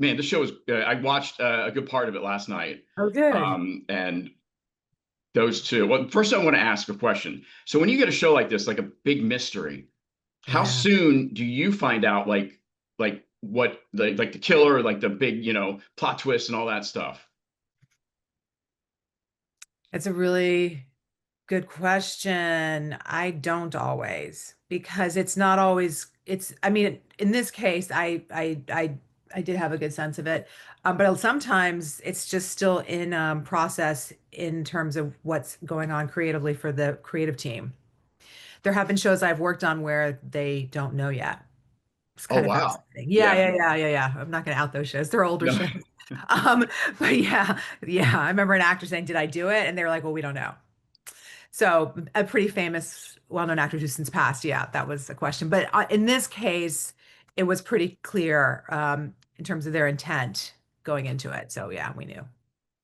man, the show is. I watched a good part of it last night, Oh, good. and those two. Well, first I want to ask a question. So when you get a show like this, like a big mystery, how Yeah. soon do you find out like what like the killer, like the big plot twist and all that stuff? It's a really good question. I don't always because it's not always I mean, in this case, I did have a good sense of it. But sometimes it's just still in process in terms of what's going on creatively for the creative team. There have been shows I've worked on where they don't know yet. It's Oh kind of wow. fascinating. Yeah, Yeah. yeah, yeah, yeah, yeah. I'm not going to out those shows. They're older No. shows. Um, but yeah, yeah. I remember an actor saying, "Did I do it?" And they were like, "Well, we don't know." So a pretty famous, well-known actor who's since passed. Yeah, that was a question. But in this case, it was pretty clear in terms of their intent going into it. So yeah, we knew.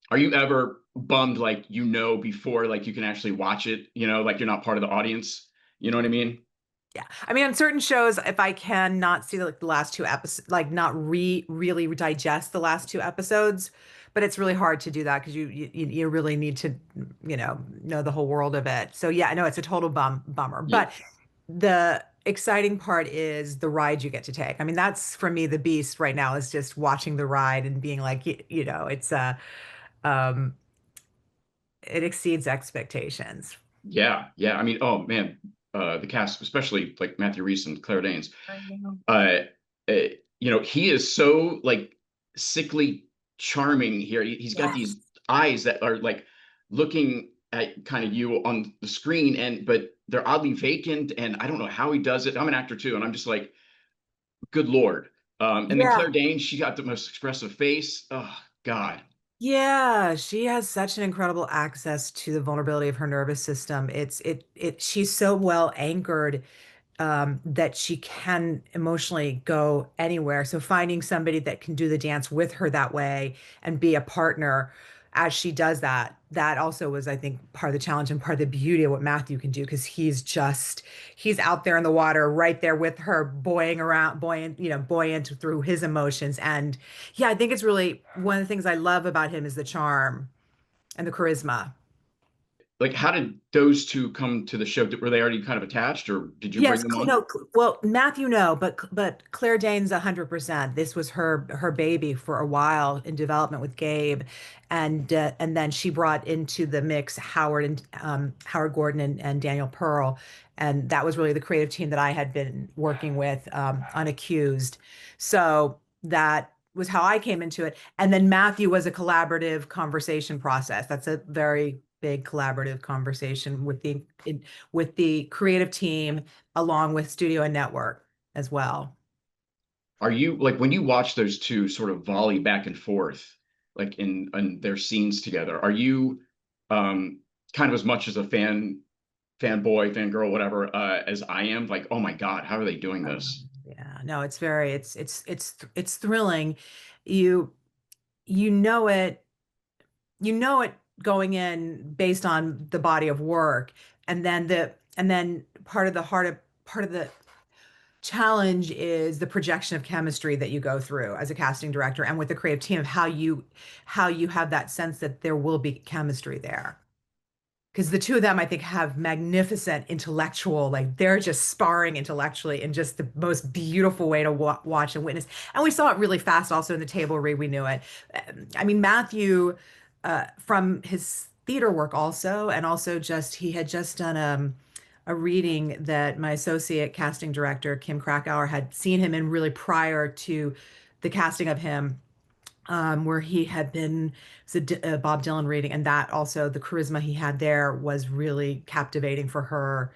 Are you ever bummed like before like you can actually watch it, like you're not part of the audience? You know what I mean? Yeah. I mean, on certain shows, if I can not see like the last two episodes, like not really digest the last two episodes, but it's really hard to do that because you really need to, know the whole world of it. So yeah, I know it's a total bummer. Yeah. But the exciting part is the ride you get to take. I mean, that's for me the beast right now is just watching the ride and being like, it's um it exceeds expectations. Yeah. Yeah. I mean, oh man, the cast, especially like Matthew Rhys and Claire Danes, I know. uh, uh he is so like sickly charming here. He's got these Yes. eyes that are like looking at kind of you on the screen, and but they're oddly vacant, and I don't know how he does it. I'm an actor too, and I'm just like, good Lord. And then Yeah. Claire Danes, she got the most expressive face. Oh God. Yeah, she has such an incredible access to the vulnerability of her nervous system. She's so well anchored that she can emotionally go anywhere. So finding somebody that can do the dance with her that way and be a partner as she does that, that also was, I think, part of the challenge and part of the beauty of what Matthew can do because he's out there in the water right there with her, buoying around, buoyant through his emotions. And yeah, I think it's really one of the things I love about him is the charm and the charisma. Like, how did those two come to the show? Were they already kind of attached, or did you bring Yes, them on? no, well, Matthew, no, but Claire Danes 100%. This was her baby for a while in development with Gabe, and then she brought into the mix Howard Gordon and Daniel Pearl, and that was really the creative team that I had been working with on Accused. So that was how I came into it, and then Matthew was a collaborative conversation process. That's a very big collaborative conversation with the creative team along with studio and network as well. Are you like when you watch those two sort of volley back and forth, like in their scenes together? Are you kind of as much as a fanboy, fangirl, whatever, as I am? Like, oh my God, how are they doing this? Yeah, no, it's very, it's thrilling. You, you know it, you know it going in based on the body of work, and then part of the challenge is the projection of chemistry that you go through as a casting director and with the creative team of how you have that sense that there will be chemistry there. Because the two of them, I think, have magnificent intellectual, like they're just sparring intellectually in just the most beautiful way to watch and witness. And we saw it really fast also in the table read. We knew it. I mean, Matthew, from his theater work also, and also just he had just done a reading that my associate casting director, Kim Krakauer, had seen him in really prior to the casting of him where he had been a Bob Dylan reading, and that also the charisma he had there was really captivating for her,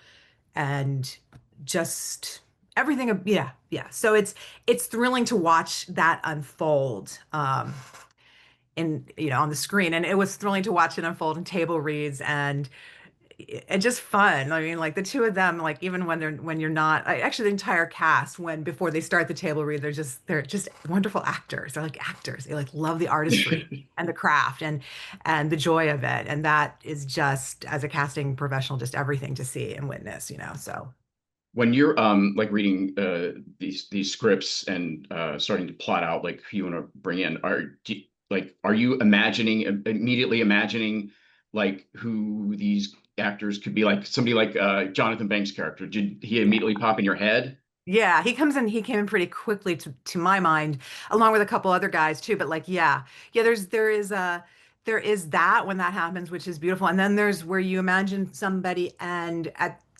and just everything. Yeah, yeah. So it's thrilling to watch that unfold. In on the screen, and it was thrilling to watch it unfold in table reads and just fun. I mean, like the two of them, like even when you're not actually the entire cast when before they start the table read, they're just wonderful actors. They're like actors. They like love the artistry and the craft and the joy of it. And that is just as a casting professional, just everything to see and witness, So when you're like reading these scripts and starting to plot out like who you want to bring in, like are you imagining immediately imagining like who these actors could be, like somebody like Jonathan Banks' character? Did he Yeah. immediately pop in your head? Yeah, he came in pretty quickly to my mind, along with a couple other guys too. But like, yeah, yeah, there is that when that happens, which is beautiful. And then there's where you imagine somebody and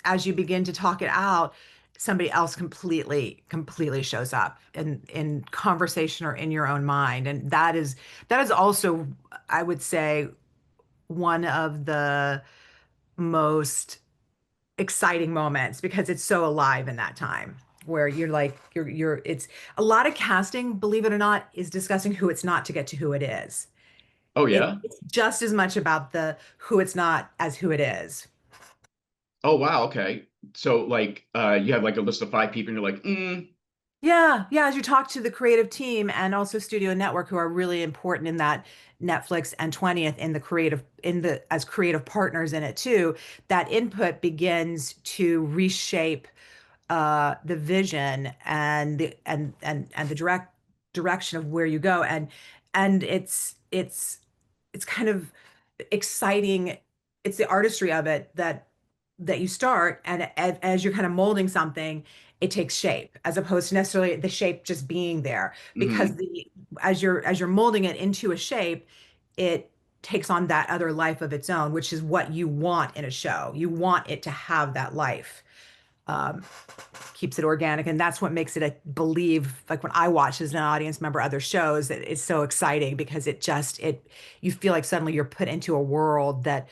as you begin to talk it out, somebody else completely shows up in conversation or in your own mind. And that is also, I would say, one of the most exciting moments because it's so alive in that time where you're like you're it's a lot of casting, believe it or not, is discussing who it's not to get to who it is. Oh yeah. It's just as much about the who it's not as who it is. Oh wow. Okay. So like you have like a list of five people, and you're like, Yeah, yeah, as you talk to the creative team and also Studio Network, who are really important in that, Netflix and 20th in the creative in the as creative partners in it too, that input begins to reshape the vision and the direction of where you go. And it's kind of exciting. It's the artistry of it that you start, and as you're kind of molding something, it takes shape as opposed to necessarily the shape just being there, because mm-hmm. the as you're molding it into a shape, it takes on that other life of its own, which is what you want in a show. You want it to have that life. Um, Keeps it organic, and that's what makes it, I believe, like when I watch as an audience member other shows, that it's so exciting because it you feel like suddenly you're put into a world that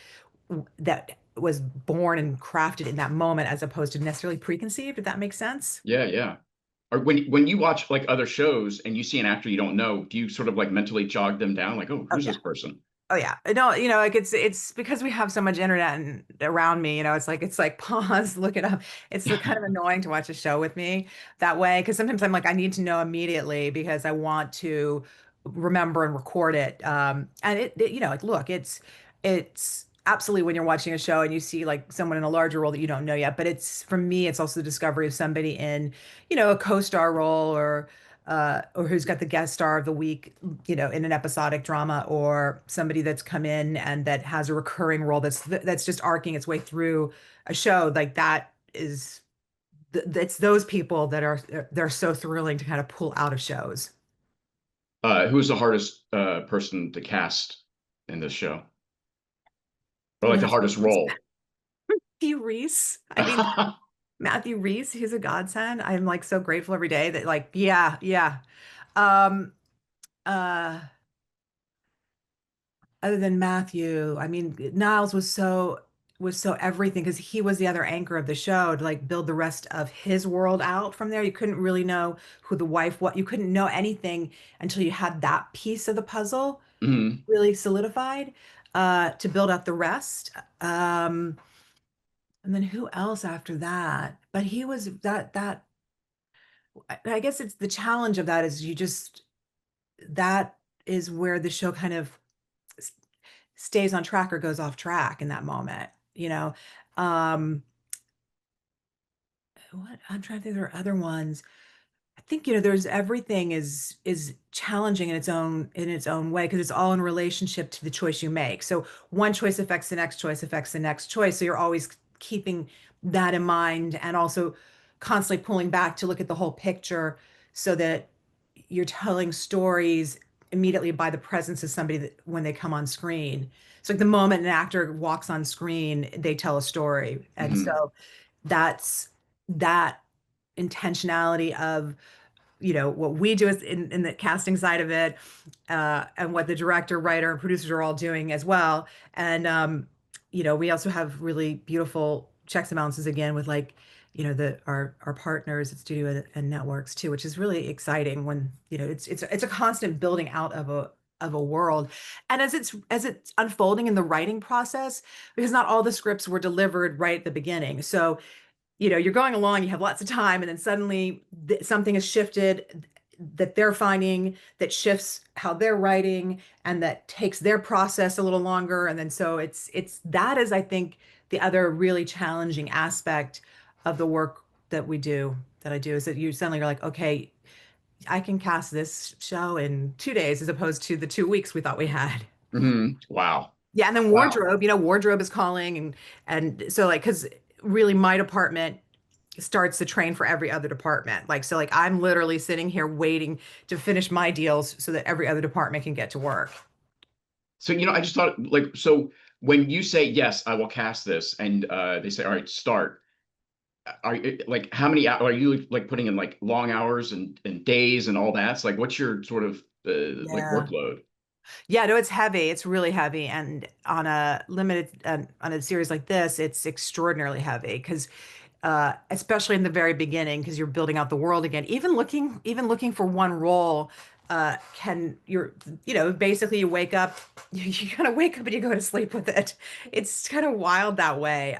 was born and crafted in that moment as opposed to necessarily preconceived, if that makes sense. Yeah, yeah. Or when you watch like other shows and you see an actor you don't know, do you sort of like mentally jog them down? Like, oh, Oh who's yeah. this person? Oh yeah. No, like it's because we have so much internet around me, it's like pause, look it up. It's kind of annoying to watch a show with me that way because sometimes I'm like I need to know immediately because I want to remember and record it. And like look, it's absolutely when you're watching a show and you see like someone in a larger role that you don't know yet, but it's for me it's also the discovery of somebody in, a co-star role or who's got the guest star of the week, in an episodic drama, or somebody that's come in and that has a recurring role that's just arcing its way through a show. Like that is it's those people that are they're so thrilling to kind of pull out of shows. Who's the hardest person to cast in this show? Or like the Matthew hardest role? Rhys. I mean, Matthew Rhys, he's a godsend. I'm like so grateful every day that like, yeah, yeah. Um, uh, Other than Matthew, I mean, Niles was so everything because he was the other anchor of the show to like build the rest of his world out from there. You couldn't really know who the wife, what you couldn't know anything until you had that piece of the puzzle Mhm. really solidified to build out the rest. And then who else after that? But he was that I guess it's the challenge of that is you just that is where the show kind of stays on track or goes off track in that moment, you know. Um, what I'm trying to think, there are other ones. I think, there's everything is challenging in its own way because it's all in relationship to the choice you make. So one choice affects the next choice, affects the next choice. So you're always keeping that in mind and also constantly pulling back to look at the whole picture so that you're telling stories immediately by the presence of somebody that when they come on screen. It's like the moment an actor walks on screen, they tell a story. And Mhm. so that's that intentionality of what we do is in the casting side of it, and what the director, writer, and producers are all doing as well. And we also have really beautiful checks and balances again with like, the our partners at studio and networks too, which is really exciting when, it's a constant building out of a world. And as it's unfolding in the writing process, because not all the scripts were delivered right at the beginning. So you're going along, you have lots of time, and then suddenly something has shifted that they're finding that shifts how they're writing and that takes their process a little longer. And then so it's that is, I think, the other really challenging aspect of the work that we do that I do is that you suddenly are like, okay, I can cast this show in 2 days as opposed to the 2 weeks we thought we had. Wow. Yeah, and then Wow. wardrobe, wardrobe is calling, and so like because really my department starts the train for every other department. Like so like I'm literally sitting here waiting to finish my deals so that every other department can get to work. So, I just thought like, so when you say, yes, I will cast this, and they say, all right, start, are you like, how many are you like putting in like long hours and days and all that? It's like, what's your sort of like Yeah. workload? Yeah, no, it's heavy. It's really heavy. And on a limited, on a series like this, it's extraordinarily heavy because, especially in the very beginning, because you're building out the world again. Even looking for one role, basically you wake up, you kind of wake up and you go to sleep with it. It's kind of wild that way.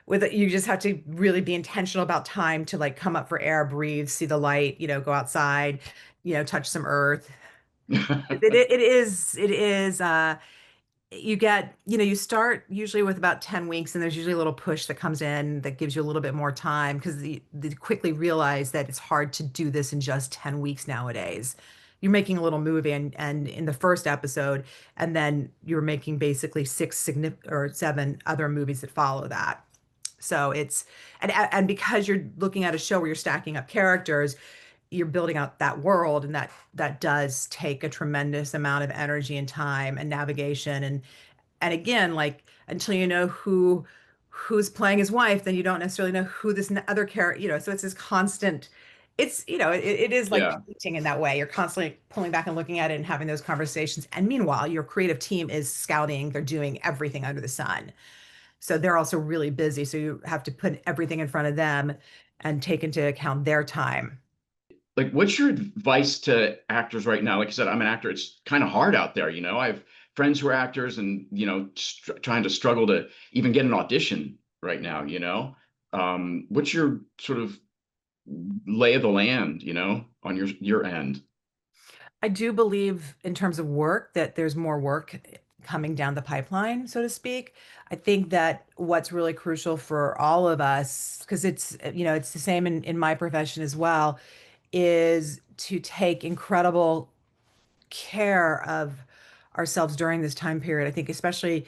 With it, you just have to really be intentional about time to like come up for air, breathe, see the light, go outside, touch some earth. It is you get, you start usually with about 10 weeks and there's usually a little push that comes in that gives you a little bit more time because they quickly realize that it's hard to do this in just 10 weeks nowadays. You're making a little movie and in the first episode, and then you're making basically six significant or seven other movies that follow that. So and because you're looking at a show where you're stacking up characters, you're building out that world, and that does take a tremendous amount of energy and time and navigation, and again, like until you know who's playing his wife, then you don't necessarily know who this other character, so it's this constant, it is like Yeah. painting in that way. You're constantly pulling back and looking at it and having those conversations, and meanwhile your creative team is scouting, they're doing everything under the sun, so they're also really busy, so you have to put everything in front of them and take into account their time. Like, what's your advice to actors right now? Like I said, I'm an actor. It's kind of hard out there. I have friends who are actors and, trying to struggle to even get an audition right now. What's your sort of lay of the land, on your end? I do believe in terms of work that there's more work coming down the pipeline, so to speak. I think that what's really crucial for all of us, because it's the same in my profession as well, is to take incredible care of ourselves during this time period. I think especially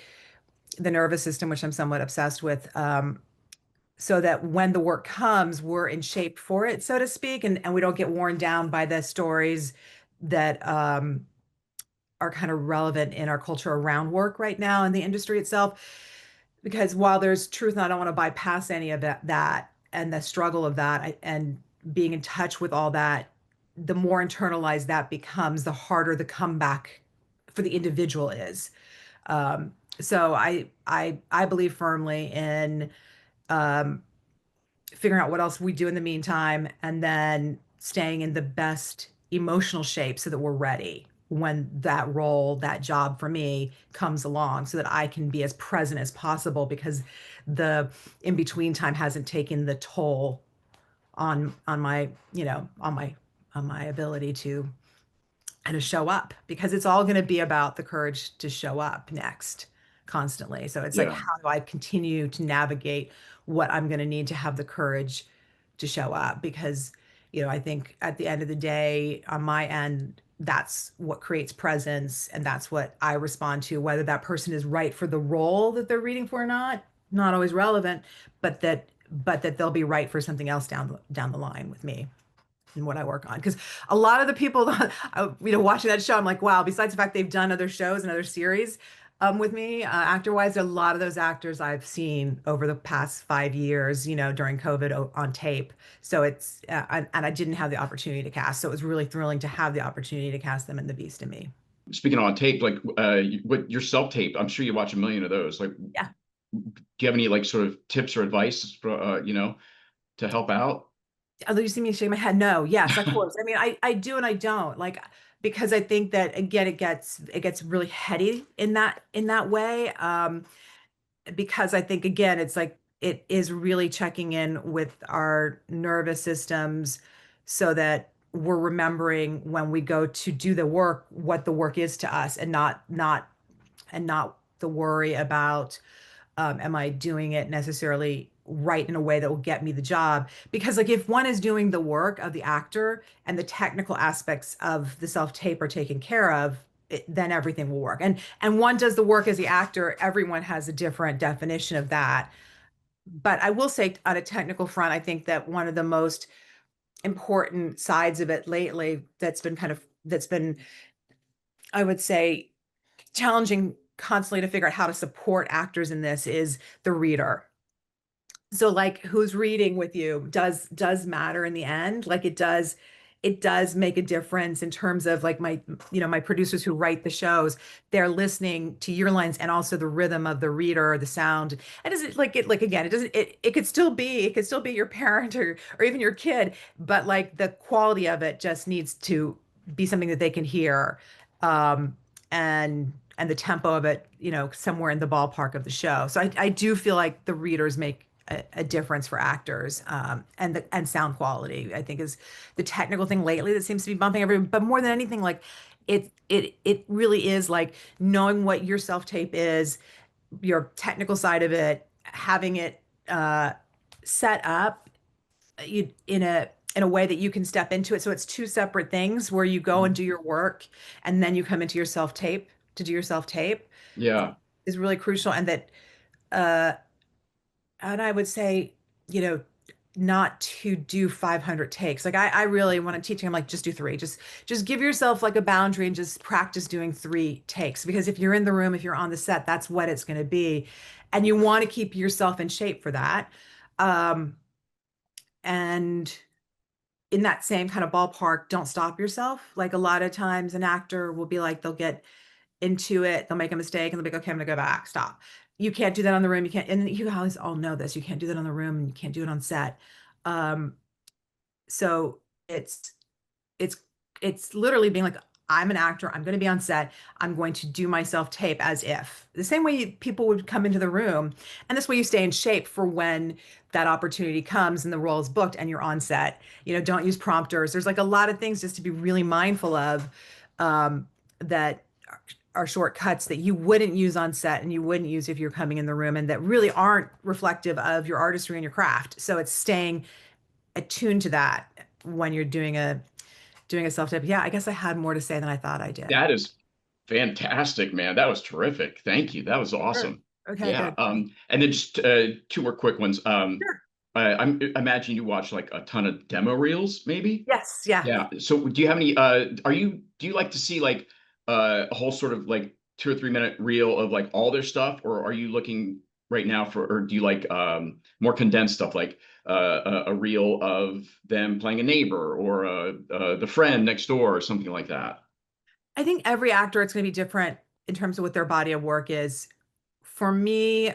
the nervous system, which I'm somewhat obsessed with, so that when the work comes, we're in shape for it, so to speak, and we don't get worn down by the stories that are kind of relevant in our culture around work right now in the industry itself. Because while there's truth, and I don't want to bypass any of that and the struggle of that, and being in touch with all that, the more internalized that becomes, the harder the comeback for the individual is. So I believe firmly in um, figuring out what else we do in the meantime, and then staying in the best emotional shape so that we're ready when that role, that job for me comes along, so that I can be as present as possible because the in between time hasn't taken the toll on my, on my ability to and to show up, because it's all going to be about the courage to show up next constantly. So it's like, Yeah. how do I continue to navigate what I'm going to need to have the courage to show up? Because, I think at the end of the day, on my end, that's what creates presence, and that's what I respond to, whether that person is right for the role that they're reading for or not always relevant, but that they'll be right for something else down the line with me and what I work on. Because a lot of the people, watching that show, I'm like, wow, besides the fact they've done other shows and other series with me, actor-wise, a lot of those actors I've seen over the past 5 years, during COVID on tape. So and I didn't have the opportunity to cast. So it was really thrilling to have the opportunity to cast them in The Beast in Me. Speaking on tape, like what your self tape, I'm sure you watch a million of those. Like, Yeah. do you have any like sort of tips or advice for to help out? Although you see me shake my head, no, yes, of course. I mean, I do and I don't, like, because I think that again, it gets really heady in that way. Because I think again, it's like it is really checking in with our nervous systems so that we're remembering when we go to do the work, what the work is to us, and not the worry about, am I doing it necessarily write in a way that will get me the job. Because like if one is doing the work of the actor and the technical aspects of the self-tape are taken care of, then everything will work. And one does the work as the actor, everyone has a different definition of that. But I will say on a technical front, I think that one of the most important sides of it lately that's been, I would say, challenging constantly to figure out how to support actors in this is the reader. So like who's reading with you does matter in the end. Like it does make a difference in terms of like my my producers who write the shows, they're listening to your lines and also the rhythm of the reader, the sound. And does it like it like again, it doesn't it could still be your parent or even your kid, but like the quality of it just needs to be something that they can hear. Um and the tempo of it, somewhere in the ballpark of the show. So I do feel like the readers make a difference for actors, and sound quality, I think, is the technical thing lately that seems to be bumping everyone. But more than anything, like it really is like knowing what your self tape is, your technical side of it, having it uh, set up in a way that you can step into it. So it's two separate things where you go and do your work, and then you come into your self tape to do your self tape Yeah. is really crucial. Uh, and I would say, you know, not to do 500 takes. Like I really want to teach him like just do three. Just give yourself like a boundary and just practice doing three takes. Because if you're in the room, if you're on the set, that's what it's going to be, and you want to keep yourself in shape for that. Um, and in that same kind of ballpark, don't stop yourself. Like a lot of times, an actor will be like they'll get into it, they'll make a mistake, and they'll be like, okay, I'm gonna go back. Stop. You can't do that on the room. You can't, and you guys all know this. You can't do that on the room, and you can't do it on set. Um, so it's it's literally being like, I'm an actor, I'm going to be on set, I'm going to do my self tape as if the same way people would come into the room, and this way you stay in shape for when that opportunity comes and the role is booked and you're on set. Don't use prompters. There's like a lot of things just to be really mindful of, that are shortcuts that you wouldn't use on set and you wouldn't use if you're coming in the room, and that really aren't reflective of your artistry and your craft. So it's staying attuned to that when you're doing a self-tape. Yeah, I guess I had more to say than I thought I did. That is fantastic, man. That was terrific. Thank you. That was Sure. awesome. Okay, Yeah. good. And then just two more quick ones. Sure. I imagine you watch like a ton of demo reels, maybe? Yes, yeah. Yeah. So do you have any do you like to see like a whole sort of like 2 or 3 minute reel of like all their stuff, or are you looking right now for, or do you like more condensed stuff like a reel of them playing a neighbor or the friend next door or something like that? I think every actor, it's going to be different in terms of what their body of work is. For me,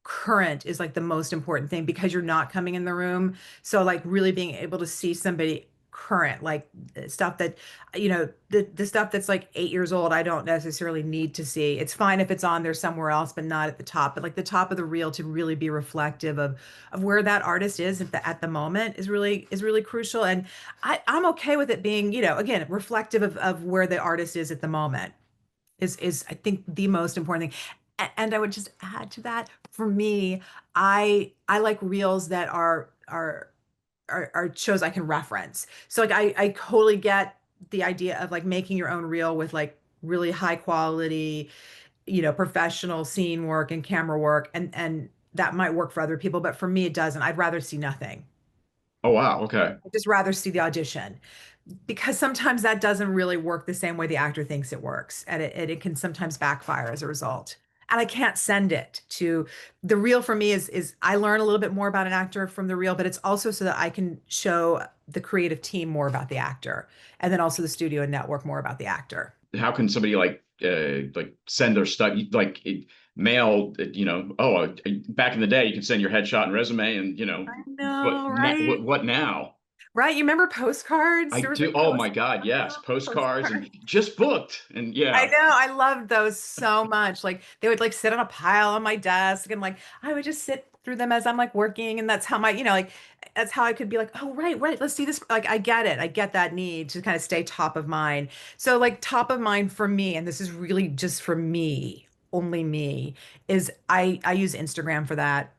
current is like the most important thing because you're not coming in the room. So like really being able to see somebody current, like stuff that, the stuff that's like 8 years old, I don't necessarily need to see. It's fine if it's on there somewhere else, but not at the top. But like the top of the reel to really be reflective of where that artist is at the moment is really crucial. And I'm okay with it being, again, reflective of where the artist is at the moment is I think the most important thing. And I would just add to that, for me, I like reels that are shows I can reference. So like I totally get the idea of like making your own reel with like really high quality, professional scene work and camera work, and that might work for other people, but for me it doesn't. I'd rather see nothing. Oh wow, okay. I'd just rather see the audition, because sometimes that doesn't really work the same way the actor thinks it works, and it can sometimes backfire as a result. And I can't send it to the reel. For me is I learn a little bit more about an actor from the reel, but it's also so that I can show the creative team more about the actor, and then also the studio and network more about the actor. How can somebody like send their stuff like mail, back in the day you could send your headshot and resume and I but know, right? what now? Right. You remember postcards? I There was do. like Oh my God, yes, postcards and postcards. just booked and I yeah. know. I loved those so much. Like they would like sit on a pile on my desk, and like I would just sit through them as I'm like working, and that's how like that's how I could be like, oh right, right, let's see this. Like I get it. I get that need to kind of stay top of mind. So like top of mind for me, and this is really just for me, only me, is I use Instagram for that.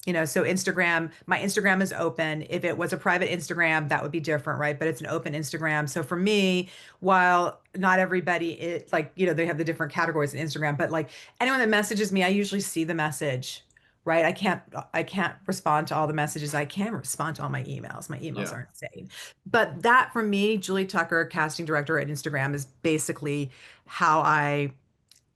So Instagram, my Instagram is open. If it was a private Instagram, that would be different, right? But it's an open Instagram. So for me, while not everybody it like, they have the different categories in Instagram, but like anyone that messages me, I usually see the message, right? I can't respond to all the messages. I can respond to all my emails. My emails Yeah. are insane. But that for me, Julie Tucker, casting director at Instagram, is basically how I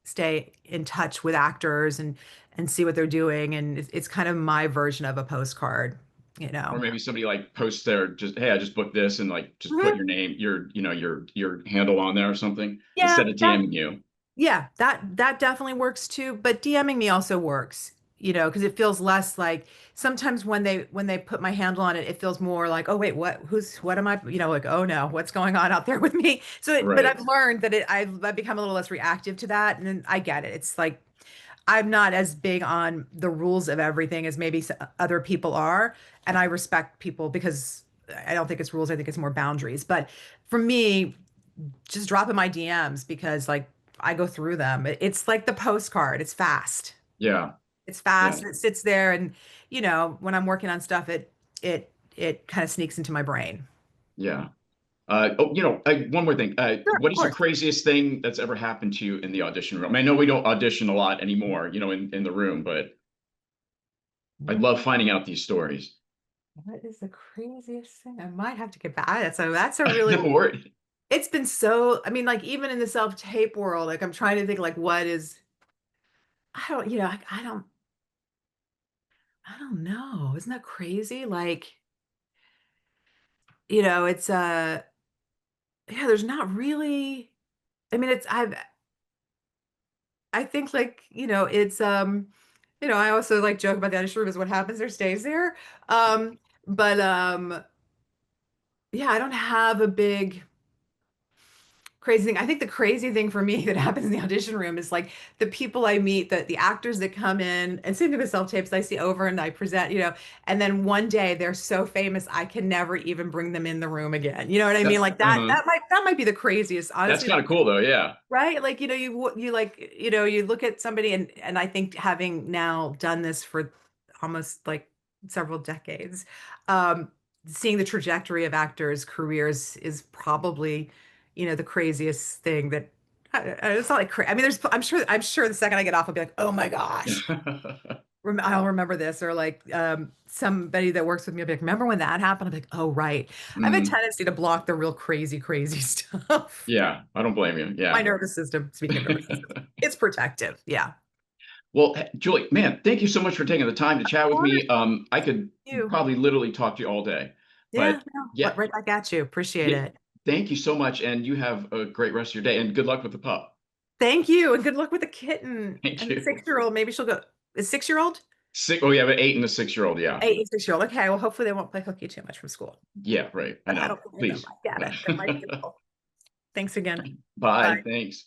stay in touch with actors and see what they're doing, and it's kind of my version of a postcard, you Or know. maybe somebody like posts their just, hey, I just booked this, and like just put Mhm. your name, your handle on there or something Yeah, instead of DMing you. that definitely works too, but DMing me also works, because it feels less like sometimes when they put my handle on it, it feels more like, oh wait, what am I, like, oh no, what's going on out there with me? But Right. I've learned that I've become a little less reactive to that, and then I get it. It's like I'm not as big on the rules of everything as maybe other people are. And I respect people because I don't think it's rules. I think it's more boundaries. But for me, just dropping my DMs because like I go through them. It's like the postcard. It's fast. Yeah. It's Yeah. fast and it sits there. And when I'm working on stuff, it kind of sneaks into my brain. Yeah. Oh, one more thing. Sure, What of is the course. craziest thing that's ever happened to you in the audition room? I know we don't audition a lot anymore, in the room, but I love finding out these stories. What is the craziest thing? I might have to get back. That's a really. No worry. It's been so, I mean, like even in the self-tape world, like I'm trying to think like what is, I don't, I don't know. Isn't that crazy? Like, it's yeah, there's not really, I mean, I think like, I also like joke about the audition room is what happens there stays there. But yeah, I don't have a big crazy thing. I think the crazy thing for me that happens in the audition room is like the people I meet, the actors that come in, and same thing with self-tapes I see over and I present, and then one day they're so famous I can never even bring them in the room again. You know what I mean? That, Like that uh-huh. that might be the craziest, That's honestly. kind of cool though. Yeah. Right? Like, you like, you look at somebody and I think having now done this for almost like several decades, um, seeing the trajectory of actors' careers is probably, the craziest thing that it's not like I mean, I'm sure the second I get off, I'll be like, oh my gosh, I'll remember this, or like somebody that works with me will be like, remember when that happened? I'm like, oh right. I have a Mm, tendency to block the real crazy, crazy stuff. yeah. I don't blame you. My Yeah. nervous system, speaking of nervous system, it's protective. Yeah. Well, Julie, man, thank you so much for taking the time to Of chat with course. me. I could You. probably literally talk to you all day, Yeah. but No, yeah, right back at you. Appreciate yeah, it. thank you so much, and you have a great rest of your day, and good luck with the pup. Thank you. And good luck with the kitten Thank and the you. 6-year-old. Maybe she'll go. Is 6-year-old? Oh, yeah, but 8 and a 6-year-old. Yeah. 8 and 6-year-old. Okay. Well, hopefully they won't play hooky too much from school. Yeah, right. I But I know. don't blame them. Please. I get it. They're my people. Thanks again. Bye. Bye. Thanks.